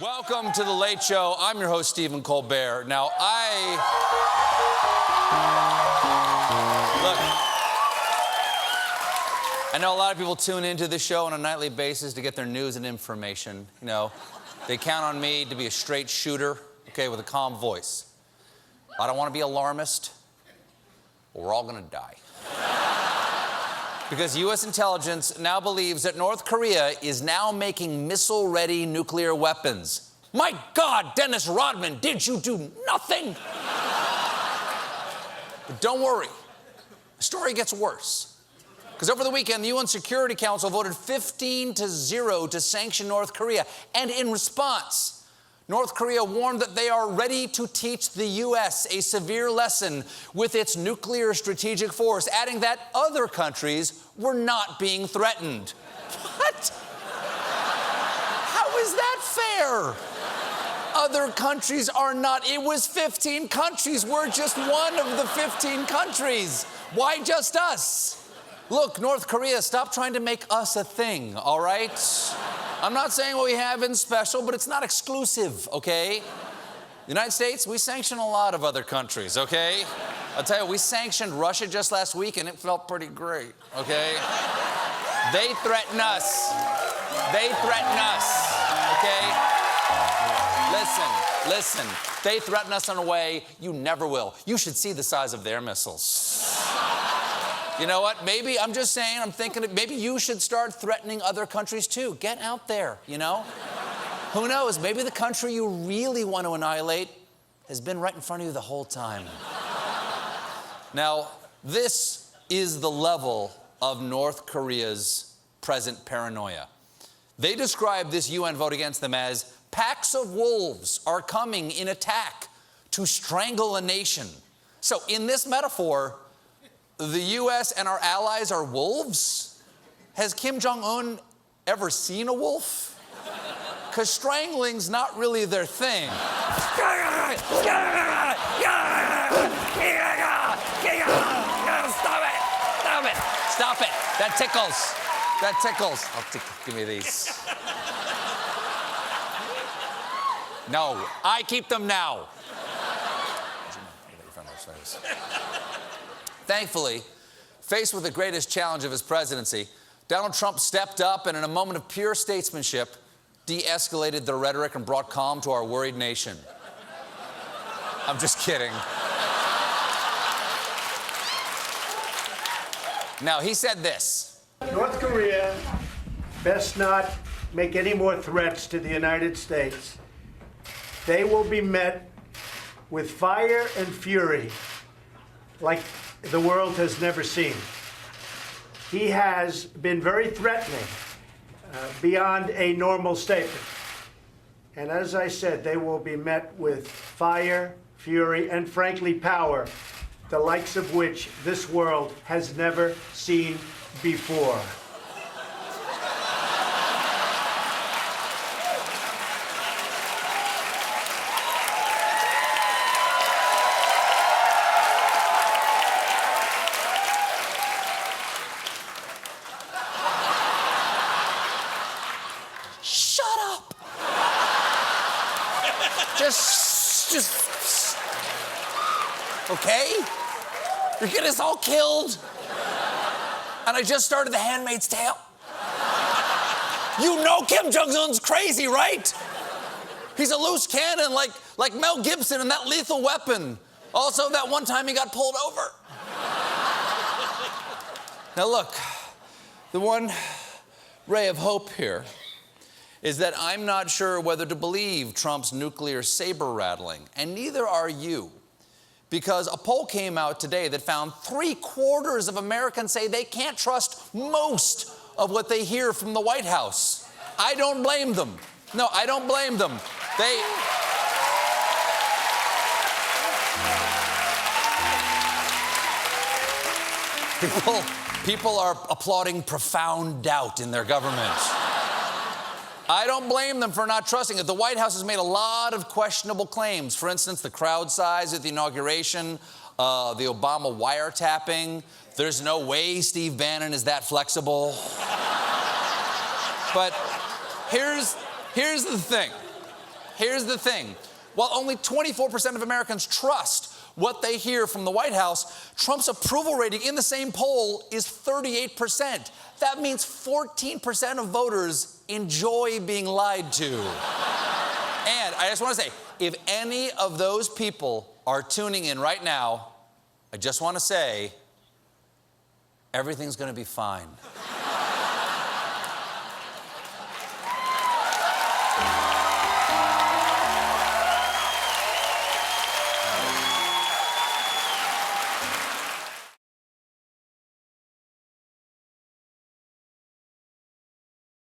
Welcome to The Late Show. I'm your host, Stephen Colbert. Now, Look, I know a lot of people tune into this show on a nightly basis to get their news and information. You know, they count on me to be a straight shooter, okay, with a calm voice. I don't want to be alarmist, but we're all going to die. Because U.S. intelligence now believes that North Korea is now making missile-ready nuclear weapons. My God, Dennis Rodman, did you do nothing? But don't worry, the story gets worse. Because over the weekend, the UN Security Council voted 15-0 to sanction North Korea. And in response, North Korea warned that they are ready to teach the U.S. a severe lesson with its nuclear strategic force, adding that other countries were not being threatened. What? How is that fair? Other countries are not. It was 15 countries. We're just one of the 15 countries. Why just us? Look, North Korea, stop trying to make us a thing, all right? I'm not saying what we have isn't special, but it's not exclusive, okay? The United States, we sanction a lot of other countries, okay? I'll tell you, we sanctioned Russia just last week, and it felt pretty great, okay? They threaten us. They threaten us, okay? Listen. They threaten us in a way you never will. You should see the size of their missiles. You know what? Maybe, I'm just saying, I'm thinking, maybe you should start threatening other countries too. Get out there, you know? Who knows? Maybe the country you really want to annihilate has been right in front of you the whole time. Now, this is the level of North Korea's present paranoia. They describe this UN vote against them as packs of wolves are coming in attack to strangle a nation. So in this metaphor, the U.S. and our allies are wolves? Has Kim Jong-un ever seen a wolf? Because strangling's not really their thing. Stop it. That tickles. Give me these. No, I keep them now. Thankfully, faced with the greatest challenge of his presidency, Donald Trump stepped up and in a moment of pure statesmanship, de-escalated the rhetoric and brought calm to our worried nation. I'm just kidding. Now, he said this. North Korea best not make any more threats to the United States. They will be met with fire and fury like the world has never seen. He has been very threatening beyond a normal statement. And as I said, they will be met with fire, fury, and frankly, power, the likes of which this world has never seen before. Just, okay? You're getting us all killed. And I just started The Handmaid's Tale. You know Kim Jong-un's crazy, right? He's a loose cannon like Mel Gibson in That Lethal Weapon. Also, that one time he got pulled over. Now look, the one ray of hope here is that I'm not sure whether to believe Trump's nuclear saber rattling, and neither are you. Because a poll came out today that found 3/4 of Americans say they can't trust most of what they hear from the White House. I don't blame them. No, I don't blame them. People are applauding profound doubt in their government. I don't blame them for not trusting it. The White House has made a lot of questionable claims. For instance, the crowd size at the inauguration, the Obama wiretapping. There's no way Steve Bannon is that flexible. But here's the thing. Here's the thing. While only 24% of Americans trust what they hear from the White House, Trump's approval rating in the same poll is 38%. That means 14% of voters enjoy being lied to. And I just want to say, if any of those people are tuning in right now, I just want to say, everything's going to be fine.